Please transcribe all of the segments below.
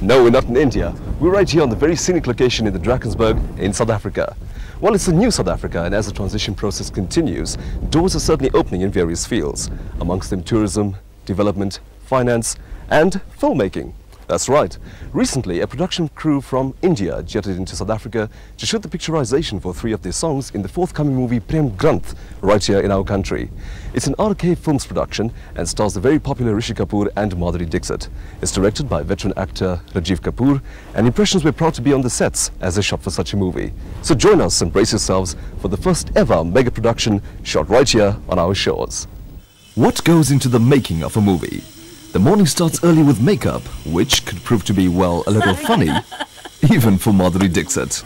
No, we're not in India. We're right here on the very scenic location in the Drakensberg in South Africa. Well, it's a new South Africa, and as the transition process continues, doors are certainly opening in various fields, amongst them tourism, development, finance, and filmmaking. That's right. Recently, a production crew from India jetted into South Africa to shoot the picturization for 3 of their songs in the forthcoming movie Prem Granth, right here in our country. It's an RK Films production and stars the very popular Rishi Kapoor and Madhuri Dixit. It's directed by veteran actor Rishi Kapoor, and Impressions were proud to be on the sets as they shot for such a movie. So join us and brace yourselves for the first ever mega production shot right here on our shores. What goes into the making of a movie? The morning starts early with makeup, which could prove to be, well, a little funny, even for Madhuri Dixit.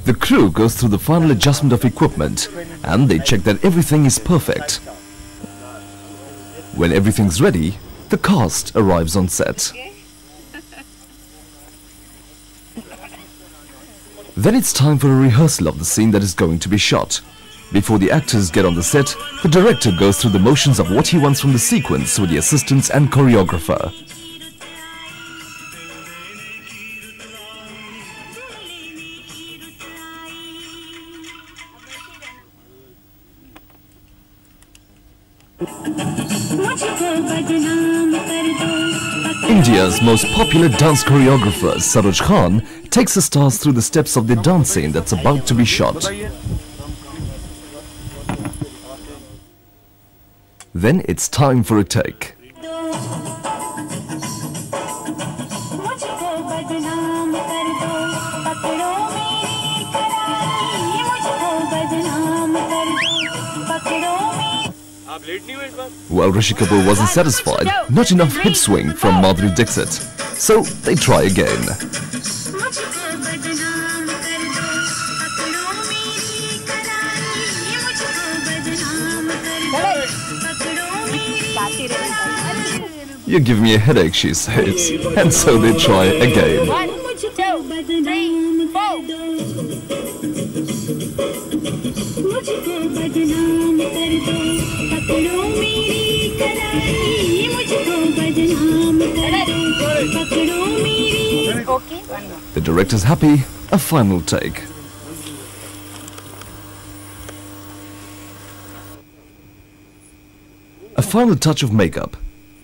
The crew goes through the final adjustment of equipment, and they check that everything is perfect. When everything's ready, the cast arrives on set. Then it's time for a rehearsal of the scene that is going to be shot. Before the actors get on the set, the director goes through the motions of what he wants from the sequence with the assistants and choreographer. India's most popular dance choreographer, Saroj Khan, takes the stars through the steps of the dance scene that's about to be shot. Then it's time for a take. Well, Rishi Kapoor wasn't satisfied. Not enough hip swing from Madhuri Dixit. So they try again. You give me a headache, she says, and so they try again. 1, 2, 3, 4. Okay, one more. The director's happy. A final take. A final touch of makeup.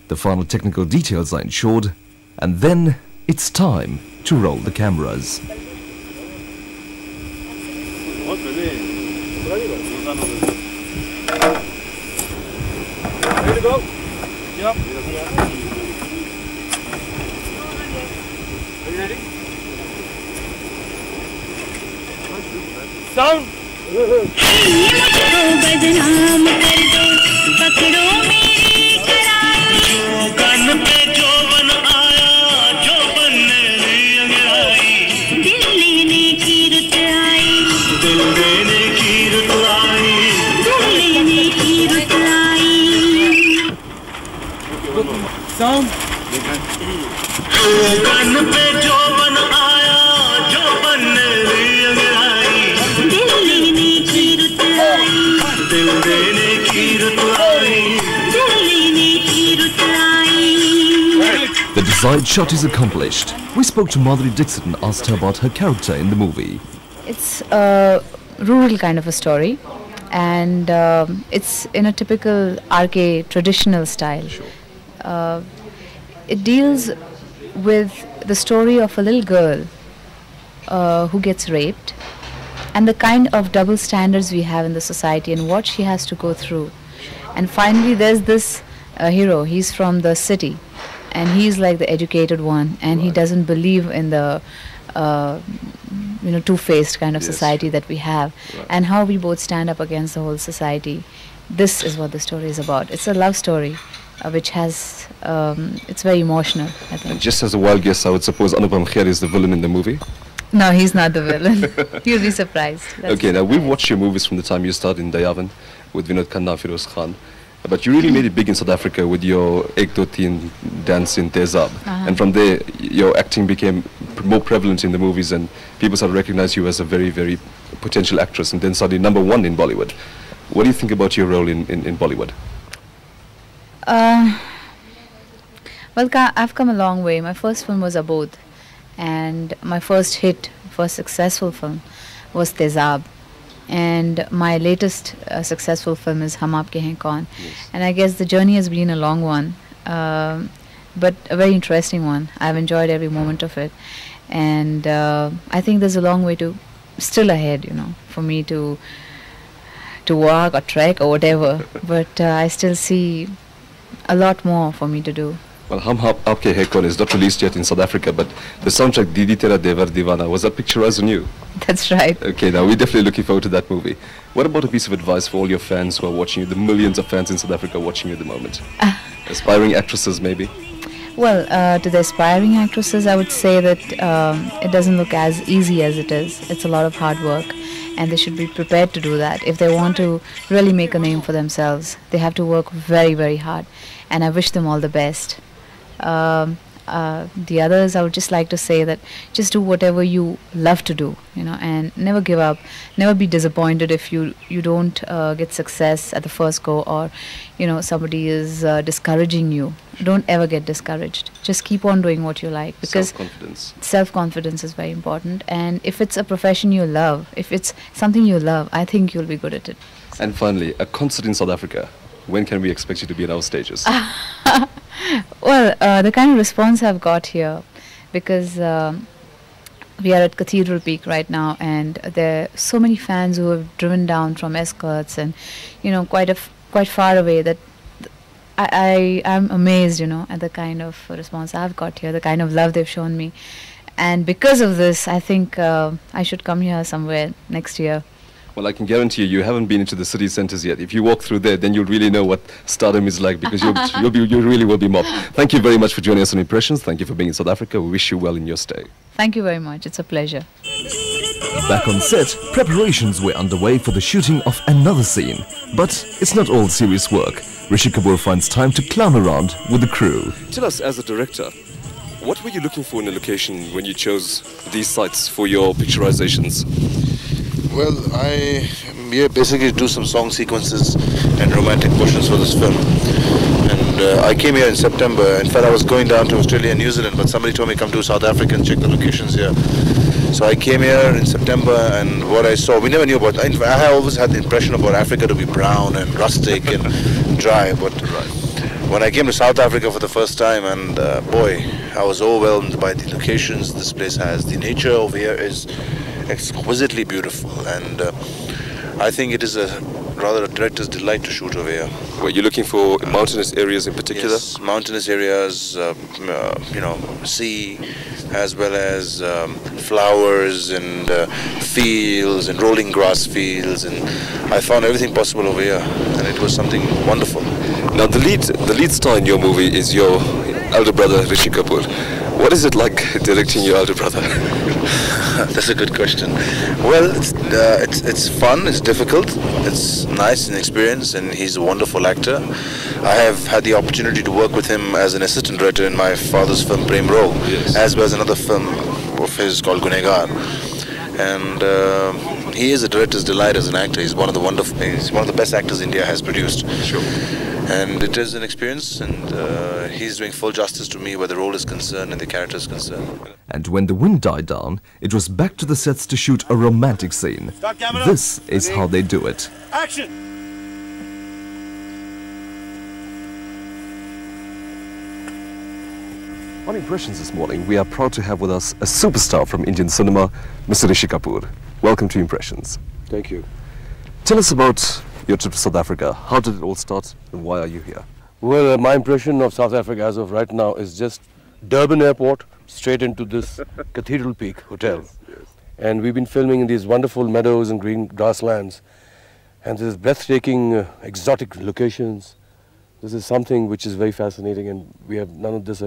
The final technical details are ensured, and then it's time to roll the cameras. Ready to go? Yep. Are you ready? Sound! Sound. The desired shot is accomplished. We spoke to Madhuri Dixit and asked her about her character in the movie. It's a rural kind of a story, and it's in a typical RK traditional style. Sure. It deals with the story of a little girl who gets raped, and the kind of double standards we have in the society and what she has to go through. And finally there's this hero. He's from the city, and he's like the educated one, and he doesn't believe in the two-faced kind of society that we have, and how we both stand up against the whole society. This is what the story is about. It's a love story which has it's very emotional, I think. And just as a wild guess, I would suppose Anupam Kher is the villain in the movie. No, he's not the villain. You'll be surprised. That's okay, now we've watched your movies from the time you started in Dayavan with Vinod Khanna, Firoz Khan. But you really made it big in South Africa with your Ek Do Teen dance in Tezab. And from there, your acting became more prevalent in the movies, and people started to recognize you as a very, very potential actress, and then suddenly #1 in Bollywood. What do you think about your role in Bollywood? Well, I've come a long way. My first film was Abodh, and my first successful film was Tezab. And my latest successful film is Hum Aapke Hain Kaun. Yes. And I guess the journey has been a long one, but a very interesting one. I've enjoyed every moment of it. And I think there's a long way to still ahead, for me to walk or trek or whatever. But I still see a lot more for me to do. Well, Hum Aapke Hain Kaun is not released yet in South Africa, but the soundtrack Didi Tera Devar Divana, was that picturized on you? That's right. Okay, now we're definitely looking forward to that movie. What about a piece of advice for all your fans who are watching you, the millions of fans in South Africa watching you at the moment? Aspiring actresses, maybe? Well, to the aspiring actresses, I would say that it doesn't look as easy as it is. It's a lot of hard work, and they should be prepared to do that. If they want to really make a name for themselves, they have to work very, very hard, and I wish them all the best. The others, I would just like to say that just do whatever you love to do, and never give up. Never be disappointed if you don't get success at the first go, or somebody is discouraging you. Don't ever get discouraged. Just keep on doing what you like, because self-confidence is very important. And if it's a profession you love, if it's something you love, I think you'll be good at it. And finally, a concert in South Africa. When can we expect you to be in our stages? Well, the kind of response I've got here, because we are at Cathedral Peak right now, and there are so many fans who have driven down from Escorts and quite far away, that I'm amazed, at the kind of response I've got here, the kind of love they've shown me. And because of this, I think I should come here somewhere next year. Well, I can guarantee you haven't been into the city centres yet. If you walk through there, then you'll really know what stardom is like, because you really will be mobbed. Thank you very much for joining us on Impressions. Thank you for being in South Africa. We wish you well in your stay. Thank you very much. It's a pleasure. Back on set, preparations were underway for the shooting of another scene. But it's not all serious work. Rishi Kapoor finds time to clown around with the crew. Tell us, as a director, what were you looking for in a location when you chose these sites for your picturizations? Well, I basically do some song sequences and romantic portions for this film. And I came here in September. In fact, I was going down to Australia and New Zealand, but somebody told me come to South Africa and check the locations here. So I came here in September, and what I saw, we never knew about. I always had the impression about Africa to be brown and rustic and dry, but when I came to South Africa for the first time, and boy, I was overwhelmed by the locations this place has. The nature over here is exquisitely beautiful, and I think it is a director's delight to shoot over here. Were you looking for mountainous areas in particular? Yes, mountainous areas, sea, as well as flowers and fields and rolling grass fields, and I found everything possible over here, and it was something wonderful. Now, the lead star in your movie is your elder brother, Rishi Kapoor. What is it like directing your elder brother? That's a good question. Well, it's fun, it's difficult, it's nice and experience, and he's a wonderful actor. I have had the opportunity to work with him as an assistant director in my father's film Prem Granth, yes, as well as another film of his called Gunegar. And he is a director's delight as an actor. He's one of the best actors India has produced. Sure. And it is an experience, and he's doing full justice to me where the role is concerned and the character is concerned. And when the wind died down, it was back to the sets to shoot a romantic scene. This is how they do it. Action! On Impressions this morning, we are proud to have with us a superstar from Indian cinema, Mr. Rishi Kapoor. Welcome to Impressions. Thank you. Tell us about your trip to South Africa. How did it all start, and why are you here? Well, my impression of South Africa as of right now is just Durban Airport, straight into this Cathedral Peak Hotel. Yes, yes. And we've been filming in these wonderful meadows and green grasslands. And there's breathtaking, exotic locations. This is something which is very fascinating, and we have none of this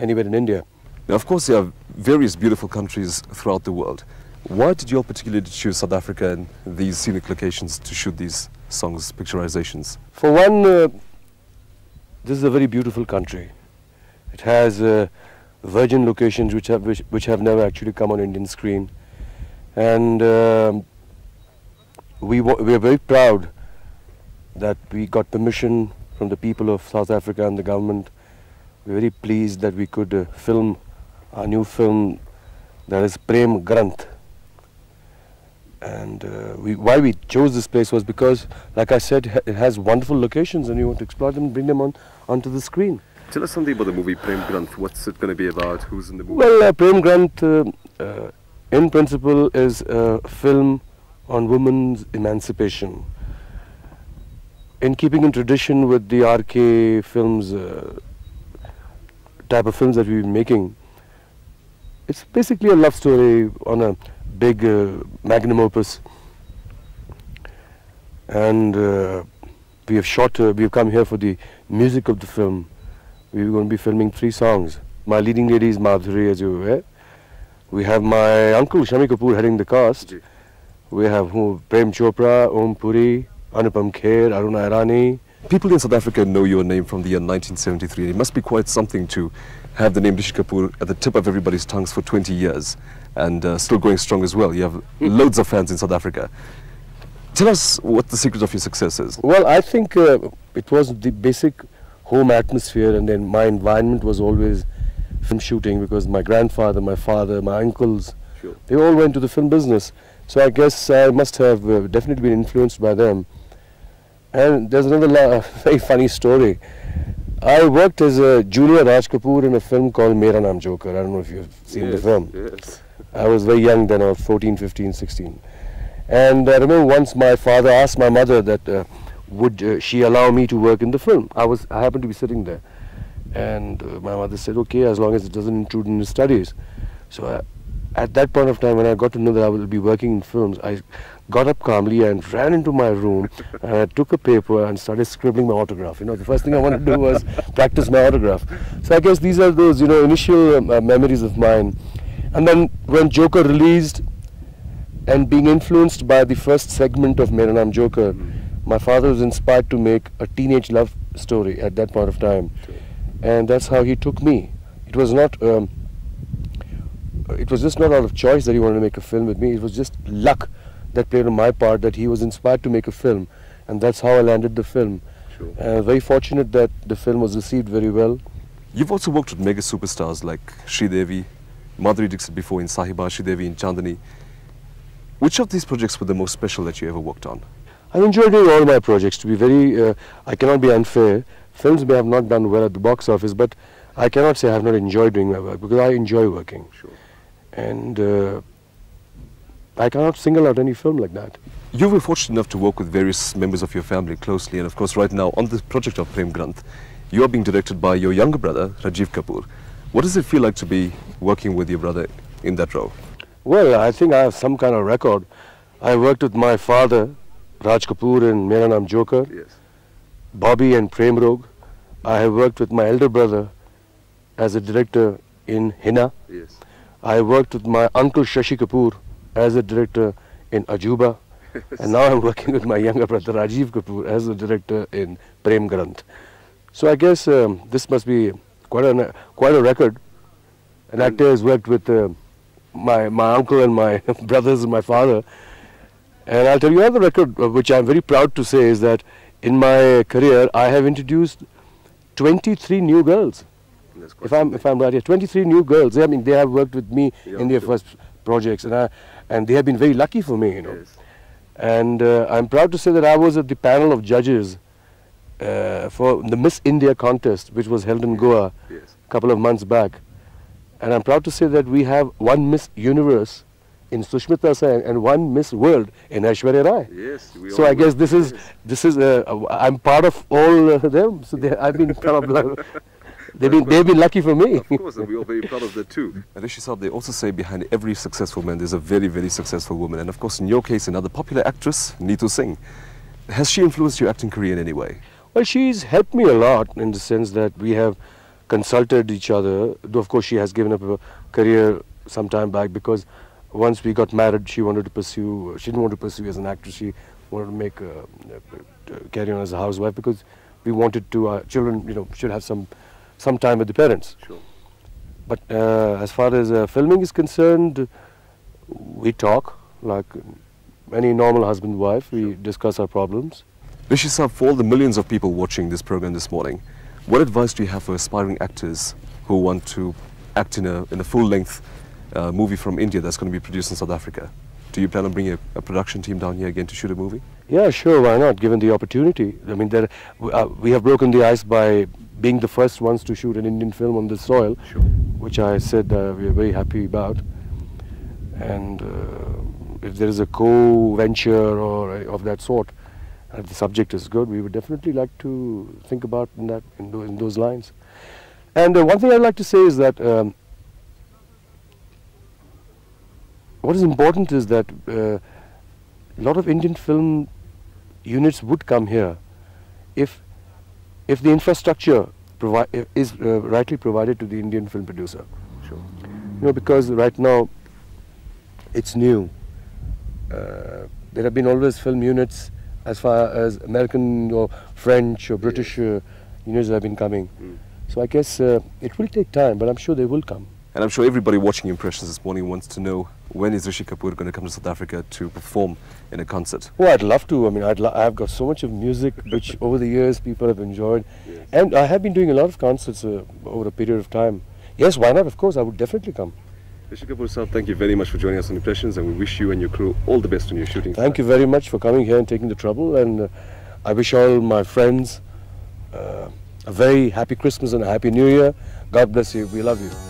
anywhere in India. Now, of course, there are various beautiful countries throughout the world. Why did you all particularly choose South Africa and these scenic locations to shoot these songs, picturizations? For one, this is a very beautiful country. It has virgin locations which have never actually come on Indian screen, and we are very proud that we got permission from the people of South Africa and the government we're very pleased that we could film our new film, that is Prem Granth. And why we chose this place was because, like I said, it has wonderful locations and we want to explore them and bring them onto the screen. Tell us something about the movie Prem Granth. What's it going to be about? Who's in the movie? Well, Prem Granth, in principle, is a film on women's emancipation. In keeping in tradition with the RK films, type of films that we've been making, it's basically a love story on a big magnum opus. And we have come here for the music of the film. We're going to be filming 3 songs. My leading lady is Madhuri, as you're aware. We have my uncle Rishi Kapoor heading the cast. We have Prem Chopra, Om Puri, Anupam Kher, Aruna Irani. People in South Africa know your name from the year 1973. It must be quite something to have the name Rishi Kapoor at the tip of everybody's tongues for 20 years and still going strong as well. You have loads of fans in South Africa. Tell us what the secret of your success is. Well, I think it was the basic home atmosphere, and then my environment was always film shooting because my grandfather, my father, my uncles, they all went to the film business. So I guess I must have definitely been influenced by them. And there's another very funny story. I worked as a junior Raj Kapoor in a film called Mera Naam Joker. I don't know if you've seen the film. Yes. I was very young then, I was 14, 15, 16. And I remember once my father asked my mother that would she allow me to work in the film. I happened to be sitting there. And my mother said, okay, as long as it doesn't intrude in his studies. So at that point of time, when I got to know that I will be working in films, I got up calmly and ran into my room and I took a paper and started scribbling my autograph. You know, the first thing I wanted to do was practice my autograph. So I guess these are those, initial memories of mine. And then when Joker released, and being influenced by the first segment of Mera Naam Joker, my father was inspired to make a teenage love story at that point of time. And that's how he took me. It was not, it was just not out of choice that he wanted to make a film with me. It was just luck that played on my part, that he was inspired to make a film. And that's how I landed the film. Very fortunate that the film was received very well. You've also worked with mega superstars like Sridevi, Madhuri Dixit before in Sahiba, Sridevi in Chandani. Which of these projects were the most special that you ever worked on? I enjoyed doing all my projects. To be very, I cannot be unfair. Films may have not done well at the box office, but I cannot say I have not enjoyed doing my work because I enjoy working. And I cannot single out any film like that. You were fortunate enough to work with various members of your family closely, and of course right now on the project of Prem Granth, you are being directed by your younger brother, Rajiv Kapoor. What does it feel like to be working with your brother in that role? Well, I think I have some kind of record. I worked with my father, Raj Kapoor, in Mera Naam Joker, Bobby and Prem Rog. I have worked with my elder brother as a director in Hina. I worked with my uncle Shashi Kapoor as a director in Ajuba. And now I'm working with my younger brother Rajiv Kapoor as a director in Prem Granth. So I guess this must be quite a record. An actor has worked with my uncle and my brothers and my father. And I'll tell you another record which I'm very proud to say is that in my career I have introduced 23 new girls. If I'm right here, 23 new girls. I mean, they have worked with me in their first projects, and they have been very lucky for me, And I'm proud to say that I was at the panel of judges for the Miss India contest, which was held in Goa a couple of months back. And I'm proud to say that we have one Miss Universe in Sushmita Sen and one Miss World in Aishwarya Rai. So I guess this is I'm part of all them. So I've been kind of they've been lucky for me. Of course, and we're all very proud of that too. And Rishi Saab, they also say behind every successful man there's a very, very successful woman. And of course, in your case, another popular actress, Neetu Singh. Has she influenced your acting career in any way? Well, she's helped me a lot in the sense that we have consulted each other. Though of course she has given up a career some time back because once we got married, she didn't want to pursue as an actress. She wanted to carry on as a housewife because we wanted to, our children, should have some time with the parents. But as far as filming is concerned, we talk like any normal husband-wife. We discuss our problems. Rishi Saab, for all the millions of people watching this program this morning, What advice do you have for aspiring actors who want to act in a full-length movie from India that's going to be produced in South Africa? Do you plan on bringing a production team down here again to shoot a movie? Yeah, sure, why not, given the opportunity. I mean, we have broken the ice by being the first ones to shoot an Indian film on this soil, Sure. which I said we are very happy about. And if there is a co-venture or of that sort, and if the subject is good, we would definitely like to think about in those lines. And one thing I'd like to say is that what is important is that a lot of Indian film units would come here if the infrastructure is rightly provided to the Indian film producer. Sure. You know, because right now it's new. There have been always film units as far as American or French or British units have been coming. So I guess it will take time, but I'm sure they will come. And I'm sure everybody watching Impressions this morning wants to know, when is Rishi Kapoor going to come to South Africa to perform in a concert? Oh, I'd love to. I mean, I've got so much of music which over the years people have enjoyed. Yes. And I have been doing a lot of concerts over a period of time. Yes, why not? Of course, I would definitely come. Rishi Kapoor sir, thank you very much for joining us on Impressions, and we wish you and your crew all the best on your shooting. Thank you very much for coming here and taking the trouble, and I wish all my friends a very happy Christmas and a happy New Year. God bless you. We love you.